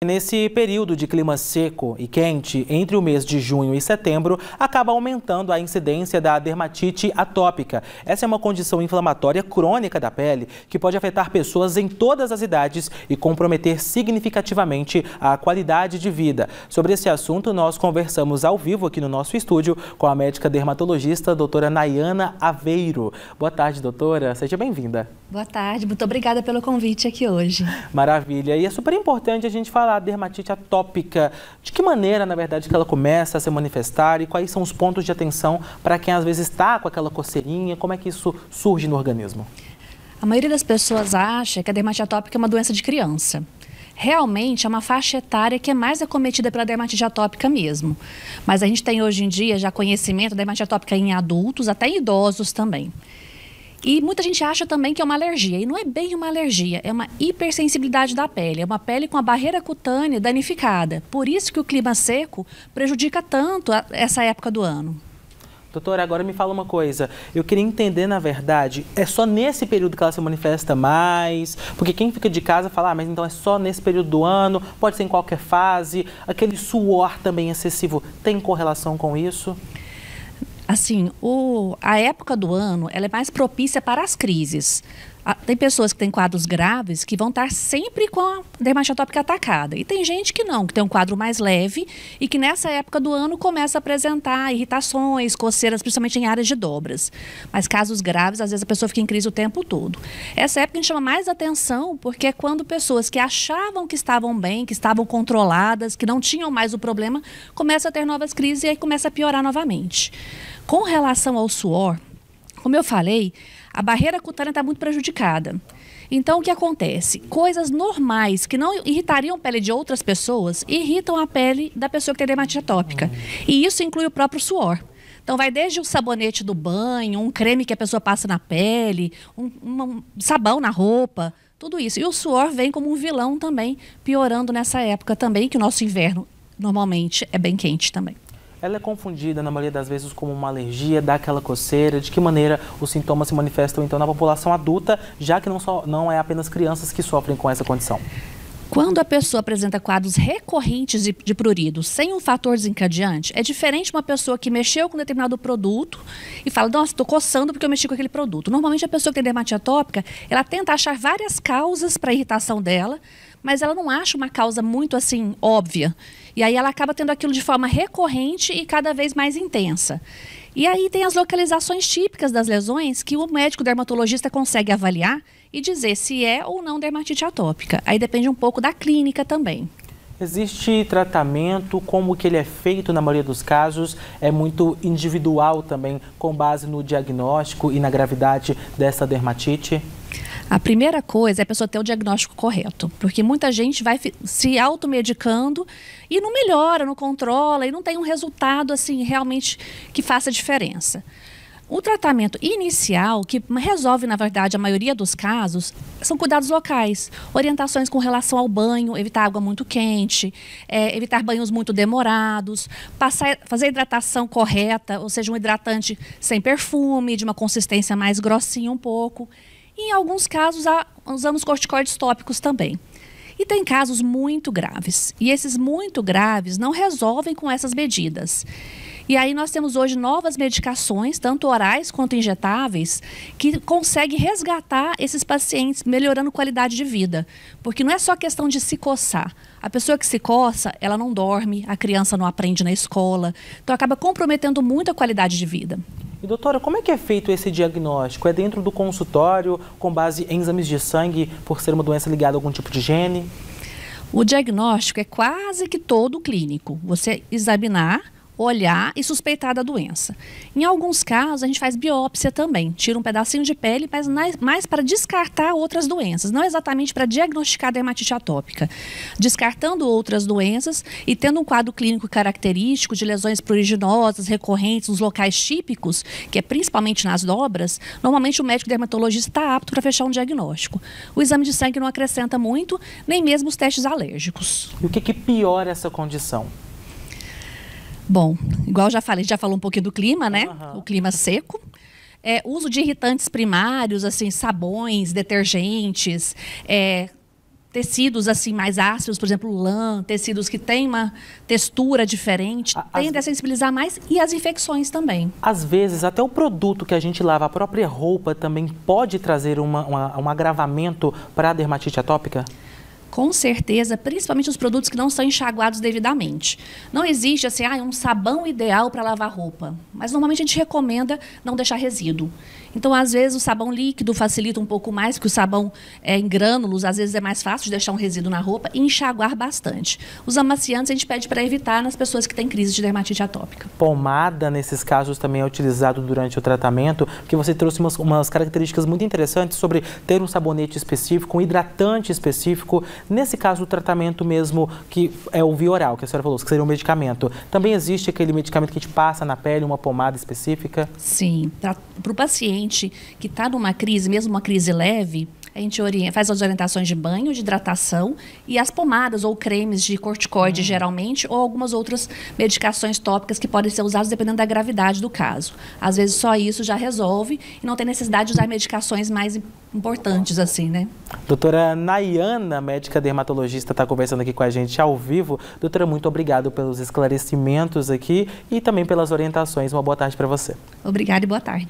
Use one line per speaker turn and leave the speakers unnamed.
Nesse período de clima seco e quente, entre o mês de junho e setembro, acaba aumentando a incidência da dermatite atópica. Essa é uma condição inflamatória crônica da pele que pode afetar pessoas em todas as idades e comprometer significativamente a qualidade de vida. Sobre esse assunto, nós conversamos ao vivo aqui no nosso estúdio com a médica dermatologista, doutora Nayana Aveiro. Boa tarde, doutora. Seja bem-vinda.
Boa tarde. Muito obrigada pelo convite aqui hoje.
Maravilha. E é super importante a gente falar da dermatite atópica. De que maneira, na verdade, que ela começa a se manifestar e quais são os pontos de atenção para quem às vezes está com aquela coceirinha? Como é que isso surge no organismo?
A maioria das pessoas acha que a dermatite atópica é uma doença de criança. Realmente é uma faixa etária que é mais acometida pela dermatite atópica mesmo. Mas a gente tem hoje em dia já conhecimento da dermatite atópica em adultos, até em idosos também. E muita gente acha também que é uma alergia, e não é bem uma alergia, é uma hipersensibilidade da pele, é uma pele com a barreira cutânea danificada. Por isso que o clima seco prejudica tanto essa época do ano.
Doutora, agora me fala uma coisa, eu queria entender, na verdade, é só nesse período que ela se manifesta mais? Porque quem fica de casa fala, mas então é só nesse período do ano, pode ser em qualquer fase, aquele suor também excessivo, tem correlação com isso?
Assim, a época do ano ela é mais propícia para as crises. Tem pessoas que têm quadros graves que vão estar sempre com a dermatite atópica atacada. E tem gente que não, que tem um quadro mais leve e que nessa época do ano começa a apresentar irritações, coceiras, principalmente em áreas de dobras. Mas casos graves, às vezes a pessoa fica em crise o tempo todo. Essa época a gente chama mais atenção porque é quando pessoas que achavam que estavam bem, que estavam controladas, que não tinham mais o problema, começam a ter novas crises e aí começa a piorar novamente. Com relação ao suor, como eu falei, a barreira cutânea está muito prejudicada. Então, o que acontece? Coisas normais que não irritariam a pele de outras pessoas, irritam a pele da pessoa que tem dermatite atópica. E isso inclui o próprio suor. Então, vai desde o sabonete do banho, um creme que a pessoa passa na pele, um sabão na roupa, tudo isso. E o suor vem como um vilão também, piorando nessa época também, que o nosso inverno normalmente é bem quente também.
Ela é confundida, na maioria das vezes, como uma alergia, dá aquela coceira. De que maneira os sintomas se manifestam, então, na população adulta, já que não é apenas crianças que sofrem com essa condição?
Quando a pessoa apresenta quadros recorrentes de prurido sem um fator desencadeante, é diferente de uma pessoa que mexeu com determinado produto e fala, nossa, estou coçando porque eu mexi com aquele produto. Normalmente a pessoa que tem dermatite atópica, ela tenta achar várias causas para a irritação dela, mas ela não acha uma causa muito assim óbvia. E aí ela acaba tendo aquilo de forma recorrente e cada vez mais intensa. E aí tem as localizações típicas das lesões que o médico dermatologista consegue avaliar e dizer se é ou não dermatite atópica. Aí depende um pouco da clínica também.
Existe tratamento, como que ele é feito na maioria dos casos, é muito individual também, com base no diagnóstico e na gravidade dessa dermatite?
A primeira coisa é a pessoa ter o diagnóstico correto, porque muita gente vai se automedicando e não melhora, não controla e não tem um resultado assim realmente que faça diferença. O tratamento inicial, que resolve, na verdade, a maioria dos casos, são cuidados locais. Orientações com relação ao banho, evitar água muito quente, evitar banhos muito demorados, fazer a hidratação correta, ou seja, um hidratante sem perfume, de uma consistência mais grossinha um pouco. E, em alguns casos, usamos corticoides tópicos também. E tem casos muito graves. E esses muito graves não resolvem com essas medidas. E aí nós temos hoje novas medicações, tanto orais quanto injetáveis, que conseguem resgatar esses pacientes, melhorando a qualidade de vida. Porque não é só questão de se coçar. A pessoa que se coça, ela não dorme, a criança não aprende na escola. Então acaba comprometendo muito a qualidade de vida.
E doutora, como é que é feito esse diagnóstico? É dentro do consultório, com base em exames de sangue, por ser uma doença ligada a algum tipo de gene?
O diagnóstico é quase que todo clínico. Você examinar, olhar e suspeitar da doença. Em alguns casos, a gente faz biópsia também. Tira um pedacinho de pele, mas mais para descartar outras doenças. Não exatamente para diagnosticar a dermatite atópica. Descartando outras doenças e tendo um quadro clínico característico de lesões pruriginosas, recorrentes, nos locais típicos, que é principalmente nas dobras, normalmente o médico dermatologista está apto para fechar um diagnóstico. O exame de sangue não acrescenta muito, nem mesmo os testes alérgicos.
E o que piora essa condição?
Bom, igual já falei, já falou um pouquinho do clima, né?
Uhum.
O clima seco. Uso de irritantes primários, assim, sabões, detergentes, tecidos assim mais ásperos, por exemplo, lã, tecidos que têm uma textura diferente, tende a sensibilizar mais, e as infecções também.
Às vezes, até o produto que a gente lava, a própria roupa, também pode trazer um agravamento para a dermatite atópica?
Com certeza, principalmente os produtos que não são enxaguados devidamente. Não existe assim, um sabão ideal para lavar roupa, mas normalmente a gente recomenda não deixar resíduo. Então, às vezes, o sabão líquido facilita um pouco mais, porque o sabão em grânulos, às vezes é mais fácil de deixar um resíduo na roupa e enxaguar bastante. Os amaciantes a gente pede para evitar nas pessoas que têm crise de dermatite atópica.
Pomada, nesses casos, também é utilizado durante o tratamento, porque você trouxe umas características muito interessantes sobre ter um sabonete específico, um hidratante específico. Nesse caso, o tratamento mesmo, que é o via oral, que a senhora falou, que seria um medicamento, também existe aquele medicamento que a gente passa na pele, uma pomada específica?
Sim, para o paciente que está numa crise, mesmo uma crise leve, a gente faz as orientações de banho, de hidratação e as pomadas ou cremes de corticoide, geralmente, ou algumas outras medicações tópicas que podem ser usadas dependendo da gravidade do caso. Às vezes só isso já resolve e não tem necessidade de usar medicações mais importantes assim, né?
Doutora Nayana, médica dermatologista, está conversando aqui com a gente ao vivo. Doutora, muito obrigado pelos esclarecimentos aqui e também pelas orientações. Uma boa tarde para você.
Obrigada e boa tarde.